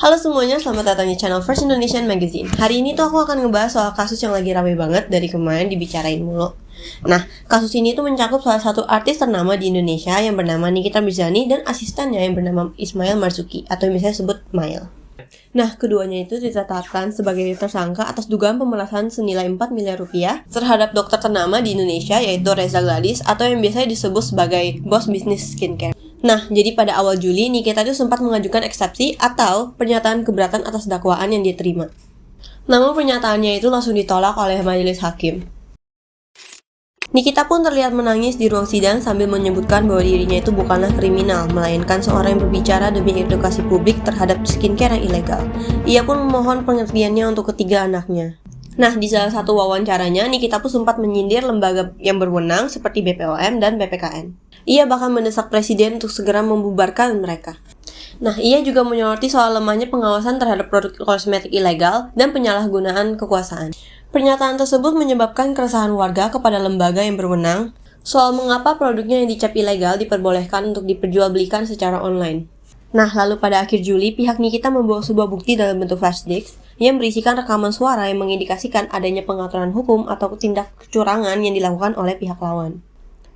Halo semuanya, selamat datang di channel First Indonesian Magazine. Hari ini tuh aku akan ngebahas soal kasus yang lagi rame banget dari kemarin dibicarain mulu. Nah, kasus ini tuh mencakup salah satu artis ternama di Indonesia yang bernama Nikita Mirzani dan asistennya yang bernama Ismail Marzuki atau yang biasanya sebut Mail. Nah, keduanya itu ditetapkan sebagai tersangka atas dugaan pemerasan senilai 4 miliar rupiah terhadap dokter ternama di Indonesia yaitu Reza Gladys atau yang biasanya disebut sebagai bos bisnis skincare. Nah, jadi pada awal Juli, Nikita itu sempat mengajukan eksepsi atau pernyataan keberatan atas dakwaan yang diterima. Namun pernyataannya itu langsung ditolak oleh majelis hakim. Nikita pun terlihat menangis di ruang sidang sambil menyebutkan bahwa dirinya itu bukanlah kriminal, melainkan seorang yang berbicara demi edukasi publik terhadap skincare yang ilegal. Ia pun memohon pengertiannya untuk ketiga anaknya. Nah, di salah satu wawancaranya, Nikita pun sempat menyindir lembaga yang berwenang seperti BPOM dan BPKN. Ia bahkan mendesak presiden untuk segera membubarkan mereka. Nah, ia juga menyoroti soal lemahnya pengawasan terhadap produk kosmetik ilegal dan penyalahgunaan kekuasaan. Pernyataan tersebut menyebabkan keresahan warga kepada lembaga yang berwenang soal mengapa produknya yang dicap ilegal diperbolehkan untuk diperjualbelikan secara online. Nah, lalu pada akhir Juli, pihak Nikita membawa sebuah bukti dalam bentuk flash disk yang berisikan rekaman suara yang mengindikasikan adanya pengaturan hukum atau tindak kecurangan yang dilakukan oleh pihak lawan.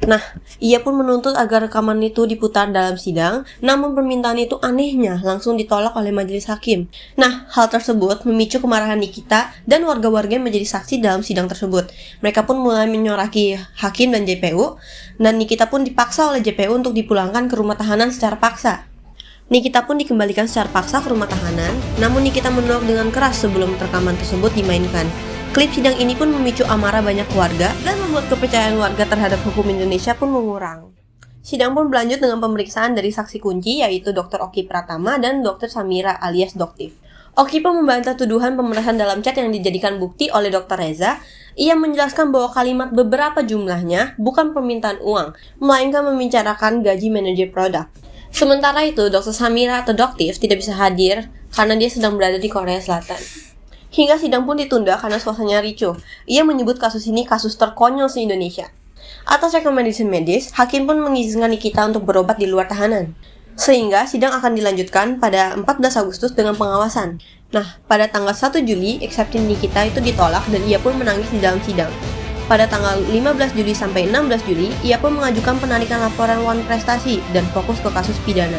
Nah, ia pun menuntut agar rekaman itu diputar dalam sidang, namun permintaan itu anehnya langsung ditolak oleh majelis hakim. Nah, hal tersebut memicu kemarahan Nikita dan warga-warga yang menjadi saksi dalam sidang tersebut. Mereka pun mulai menyoraki hakim dan JPU, dan Nikita pun dipaksa oleh JPU untuk dipulangkan ke rumah tahanan secara paksa. Nikita pun dikembalikan secara paksa ke rumah tahanan, namun Nikita menolak dengan keras sebelum rekaman tersebut dimainkan. Klip sidang ini pun memicu amarah banyak warga dan membuat kepercayaan warga terhadap hukum Indonesia pun mengurang. Sidang pun berlanjut dengan pemeriksaan dari saksi kunci yaitu Dr. Oki Pratama dan Dr. Samira alias Doktif. Oki pun membantah tuduhan pemerasan dalam chat yang dijadikan bukti oleh Dr. Reza. Ia menjelaskan bahwa kalimat beberapa jumlahnya bukan permintaan uang, melainkan membicarakan gaji manajer produk. Sementara itu, Dr. Samira atau Doktif tidak bisa hadir karena dia sedang berada di Korea Selatan. Hingga sidang pun ditunda karena suasananya ricuh. Ia menyebut kasus ini kasus terkonyol se-Indonesia. Atas rekomendasi medis, hakim pun mengizinkan Nikita untuk berobat di luar tahanan. Sehingga sidang akan dilanjutkan pada 14 Agustus dengan pengawasan. Nah, pada tanggal 1 Juli, eksepsi Nikita itu ditolak dan ia pun menangis di dalam sidang. Pada tanggal 15 Juli sampai 16 Juli, ia pun mengajukan penarikan laporan wan prestasi dan fokus ke kasus pidana.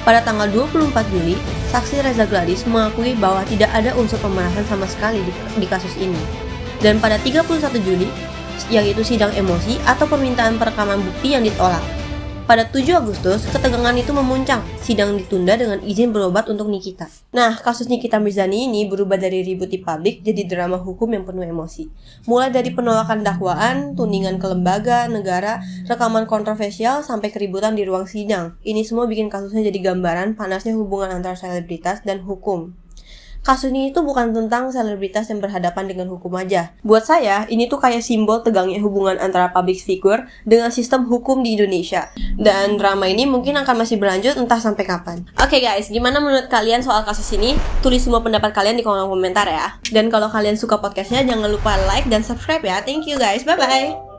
Pada tanggal 24 Juli, saksi Reza Gladys mengakui bahwa tidak ada unsur pemerasan sama sekali di kasus ini. Dan pada 31 Juli, yaitu sidang emosi atau permintaan perekaman bukti yang ditolak. Pada 7 Agustus, ketegangan itu memuncak, sidang ditunda dengan izin berobat untuk Nikita. Nah, kasus Nikita Mirzani ini berubah dari ribut di publik jadi drama hukum yang penuh emosi. Mulai dari penolakan dakwaan, tudingan ke lembaga, negara, rekaman kontroversial, sampai keributan di ruang sidang. Ini semua bikin kasusnya jadi gambaran panasnya hubungan antara selebritas dan hukum. Kasus ini tuh bukan tentang selebritas yang berhadapan dengan hukum aja. Buat saya, ini tuh kayak simbol tegangnya hubungan antara public figure dengan sistem hukum di Indonesia. Dan drama ini mungkin akan masih berlanjut entah sampai kapan. Oke guys, gimana menurut kalian soal kasus ini? Tulis semua pendapat kalian di kolom komentar ya. Dan kalau kalian suka podcastnya, jangan lupa like dan subscribe ya. Thank you guys, bye-bye!